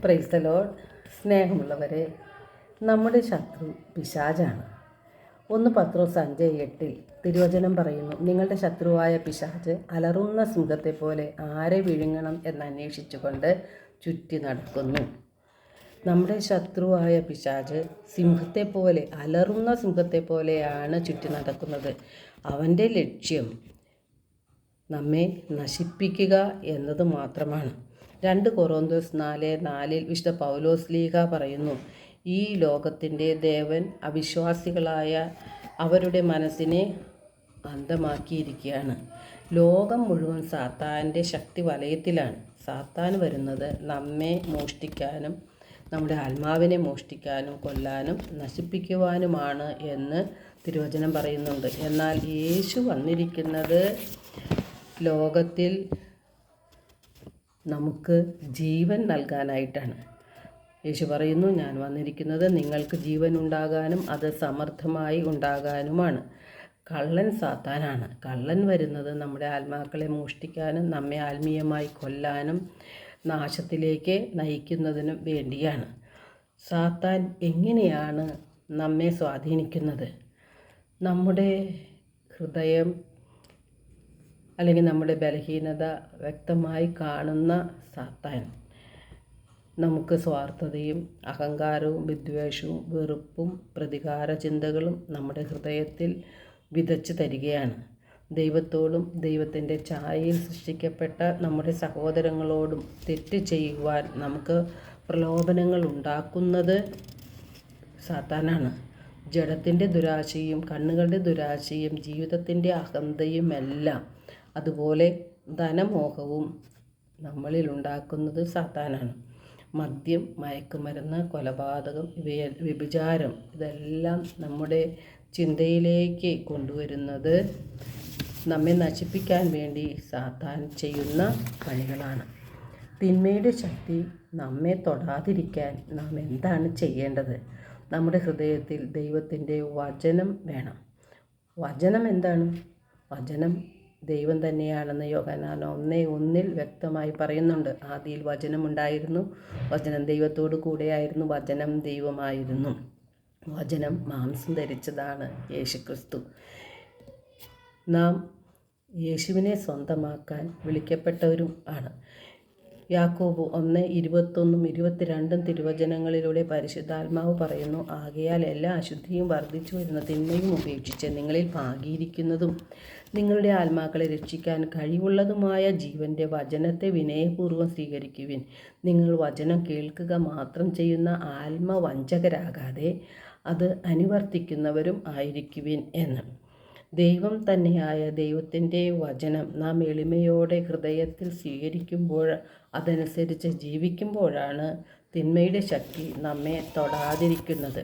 Praise the Lord. സ്നേഹമുള്ളവരെ, നമ്മുടെ ശത്രു പിശാചാണ്. 1 പത്രോസ് 5:8 തിരുവചനം പറയുന്നു, നിങ്ങളുടെ ശത്രുവായ പിശാച് അലറുന്ന സിംഹത്തെപ്പോലെ ആരെ വിഴുങ്ങണം എന്നന്വേഷിച്ചുകൊണ്ട് ചുറ്റി നടക്കുന്നു. നമ്മുടെ ശത്രുവായ പിശാച് സിംഹത്തെപ്പോലെ, അലറുന്ന സിംഹത്തെപ്പോലെയാണ് ചുറ്റി നടക്കുന്നത്. അവൻ്റെ ലക്ഷ്യം നമ്മെ നശിപ്പിക്കുക എന്നത് മാത്രമാണ്. 2 കൊറിന്തോസ് 4:4 വിശുദ്ധ പൗലോസ് ശ്ലീഹ പറയുന്നു, ഈ ലോകത്തിൻ്റെ ദേവൻ അവിശ്വാസികളായ അവരുടെ മനസ്സിനെ അന്ധമാക്കിയിരിക്കുകയാണ്. ലോകം മുഴുവൻ സാത്താൻ്റെ ശക്തി വലയത്തിലാണ്. സാത്താൻ വരുന്നത് നമ്മെ മോഷ്ടിക്കാനും നമ്മുടെ ആത്മാവിനെ മോഷ്ടിക്കാനും കൊല്ലാനും നശിപ്പിക്കുവാനുമാണ് എന്ന് തിരുവചനം പറയുന്നുണ്ട്. എന്നാൽ യേശു വന്നിരിക്കുന്നത് ലോകത്തിൽ നമുക്ക് ജീവൻ നൽകാനായിട്ടാണ്. യേശു പറയുന്നു, ഞാൻ വന്നിരിക്കുന്നത് നിങ്ങൾക്ക് ജീവൻ ഉണ്ടാകാനും അത് സമൃദ്ധമായി ഉണ്ടാകാനുമാണ്. കള്ളൻ സാത്താനാണ്. കള്ളൻ വരുന്നത് നമ്മുടെ ആത്മാക്കളെ മോഷ്ടിക്കാനും നമ്മെ ആത്മീയമായി കൊല്ലാനും നാശത്തിലേക്ക് നയിക്കുന്നതിനും വേണ്ടിയാണ്. സാത്താൻ എങ്ങനെയാണ് നമ്മെ സ്വാധീനിക്കുന്നത്? നമ്മുടെ ഹൃദയം അല്ലെങ്കിൽ നമ്മുടെ ബലഹീനത വ്യക്തമായി കാണുന്ന സാത്താൻ നമുക്ക് സ്വാർത്ഥതയും അഹങ്കാരവും വിദ്വേഷവും വെറുപ്പും പ്രതികാര ചിന്തകളും നമ്മുടെ ഹൃദയത്തിൽ വിതച്ചു തരികയാണ്. ദൈവത്തോടും ദൈവത്തിൻ്റെ ഛായയിൽ സൃഷ്ടിക്കപ്പെട്ട നമ്മുടെ സഹോദരങ്ങളോടും തെറ്റ് ചെയ്യുവാൻ നമുക്ക് പ്രലോഭനങ്ങൾ ഉണ്ടാക്കുന്നത് സാത്താനാണ്. ജഡത്തിൻ്റെ ദുരാശയും കണ്ണുകളുടെ ദുരാശയും ജീവിതത്തിൻ്റെ അഹന്തയുമെല്ലാം, അതുപോലെ ധനമോഹവും നമ്മളിൽ ഉണ്ടാക്കുന്നത് സാത്താനാണ്. മദ്യം, മയക്കുമരുന്ന്, കൊലപാതകം, വ്യഭിചാരം ഇതെല്ലാം നമ്മുടെ ചിന്തയിലേക്ക് കൊണ്ടുവരുന്നത് നമ്മെ നശിപ്പിക്കാൻ വേണ്ടി സാത്താൻ ചെയ്യുന്ന പണികളാണ്. തിന്മയുടെ ശക്തി നമ്മെ തൊടാതിരിക്കാൻ നാം എന്താണ് ചെയ്യേണ്ടത്? നമ്മുടെ ഹൃദയത്തിൽ ദൈവത്തിൻ്റെ വചനം വേണം. വചനം എന്താണ്? വചനം ദൈവം തന്നെയാണെന്ന് യോഹന്നാൻ 1:1 വ്യക്തമായി പറയുന്നുണ്ട്. ആദിയിൽ വചനമുണ്ടായിരുന്നു, വചനം ദൈവത്തോടു കൂടെയായിരുന്നു, വചനം ദൈവമായിരുന്നു. വചനം മാംസം ധരിച്ചതാണ് യേശുക്രിസ്തു. നാം യേശുവിനെ സ്വന്തമാക്കാൻ വിളിക്കപ്പെട്ടവരും ആണ്. യാക്കോബ് 1:21-22 തിരുവചനങ്ങളിലൂടെ പരിശുദ്ധാത്മാവ് പറയുന്നു, ആകയാൽ എല്ലാ അശുദ്ധിയും വർദ്ധിച്ചു വരുന്ന തിന്മയും ഉപേക്ഷിച്ച് നിങ്ങളിൽ പാകിയിരിക്കുന്നതും നിങ്ങളുടെ ആത്മാക്കളെ രക്ഷിക്കാൻ കഴിവുള്ളതുമായ ജീവൻ്റെ വചനത്തെ വിനയപൂർവ്വം സ്വീകരിക്കുവിൻ. നിങ്ങൾ വചനം കേൾക്കുക മാത്രം ചെയ്യുന്ന ആത്മവഞ്ചകരാകാതെ അത് അനുവർത്തിക്കുന്നവരും ആയിരിക്കുവിൻ എന്ന്. ദൈവം തന്നെയായ ദൈവത്തിൻ്റെ വചനം നാം എളിമയോടെ ഹൃദയത്തിൽ സ്വീകരിക്കുമ്പോൾ, അതനുസരിച്ച് ജീവിക്കുമ്പോഴാണ് തിന്മയുടെ ശക്തി നമ്മെ തൊടാതിരിക്കുന്നത്.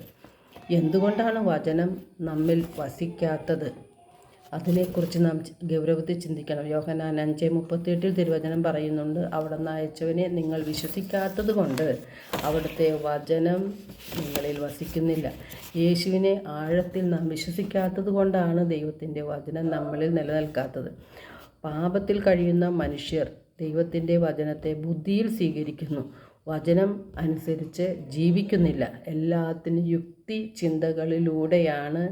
എന്തുകൊണ്ടാണ് വചനം നമ്മിൽ വസിക്കാത്തത്? അതിനെക്കുറിച്ച് നാം ഗൗരവത്തിൽ ചിന്തിക്കണം. യോഹന്നാൻ 5:38 തിരുവചനം പറയുന്നുണ്ട്, അവിടുന്ന് അയച്ചവനെ നിങ്ങൾ വിശ്വസിക്കാത്തത് കൊണ്ട് അവിടുത്തെ വചനം നിങ്ങളിൽ വസിക്കുന്നില്ല. യേശുവിനെ ആഴത്തിൽ നാം വിശ്വസിക്കാത്തത് കൊണ്ടാണ് ദൈവത്തിൻ്റെ വചനം നമ്മളിൽ നിലനിൽക്കാത്തത്. പാപത്തിൽ കഴിയുന്ന മനുഷ്യർ ദൈവത്തിൻ്റെ വചനത്തെ ബുദ്ധിയിൽ സ്വീകരിക്കുന്നു, വചനം അനുസരിച്ച് ജീവിക്കുന്നില്ല. എല്ലാത്തിനും യുക്തി ചിന്തകളിലൂടെയാണ്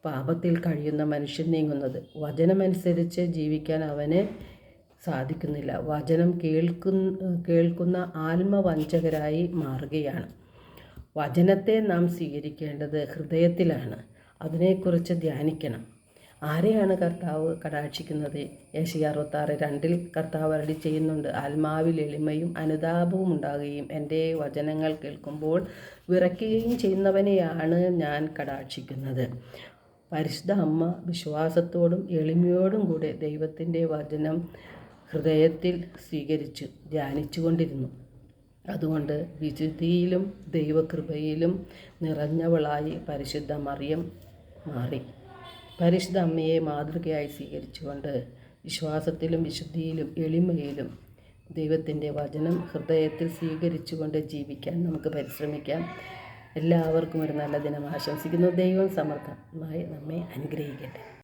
പാപത്തിൽ കഴിയുന്ന മനുഷ്യൻ നീങ്ങുന്നത്. വചനമനുസരിച്ച് ജീവിക്കാൻ അവന് സാധിക്കുന്നില്ല. വചനം കേൾക്കുന്ന ആത്മവഞ്ചകരായി മാറുകയാണ്. വചനത്തെ നാം സ്വീകരിക്കേണ്ടത് ഹൃദയത്തിലാണ്. അതിനെക്കുറിച്ച് ധ്യാനിക്കണം. ആരെയാണ് കർത്താവ് കടാക്ഷിക്കുന്നത്? യെശയ്യാ 66:2 കർത്താവ് അരുളി ചെയ്യുന്നുണ്ട്, ആത്മാവിൽ എളിമയും അനുതാപവും ഉണ്ടാകുകയും എൻ്റെ വചനങ്ങൾ കേൾക്കുമ്പോൾ വിറയ്ക്കുകയും ചെയ്യുന്നവനെയാണ് ഞാൻ കടാക്ഷിക്കുന്നത്. പരിശുദ്ധ അമ്മ വിശ്വാസത്തോടും എളിമയോടും കൂടെ ദൈവത്തിൻ്റെ വചനം ഹൃദയത്തിൽ സ്വീകരിച്ചു ധ്യാനിച്ചു കൊണ്ടിരുന്നു. അതുകൊണ്ട് വിശുദ്ധിയിലും ദൈവകൃപയിലും നിറഞ്ഞവളായി പരിശുദ്ധ മറിയം മാറി. പരിശുദ്ധ അമ്മയെ മാതൃകയായി സ്വീകരിച്ചുകൊണ്ട് വിശ്വാസത്തിലും വിശുദ്ധിയിലും എളിമയിലും ദൈവത്തിൻ്റെ വചനം ഹൃദയത്തിൽ സ്വീകരിച്ചുകൊണ്ട് ജീവിക്കാൻ നമുക്ക് പരിശ്രമിക്കാം. എല്ലാവർക്കും ഒരു നല്ല ദിനം ആശംസിക്കുന്നു. ദൈവം സമർത്ഥമായി നമ്മെ അനുഗ്രഹിക്കട്ടെ.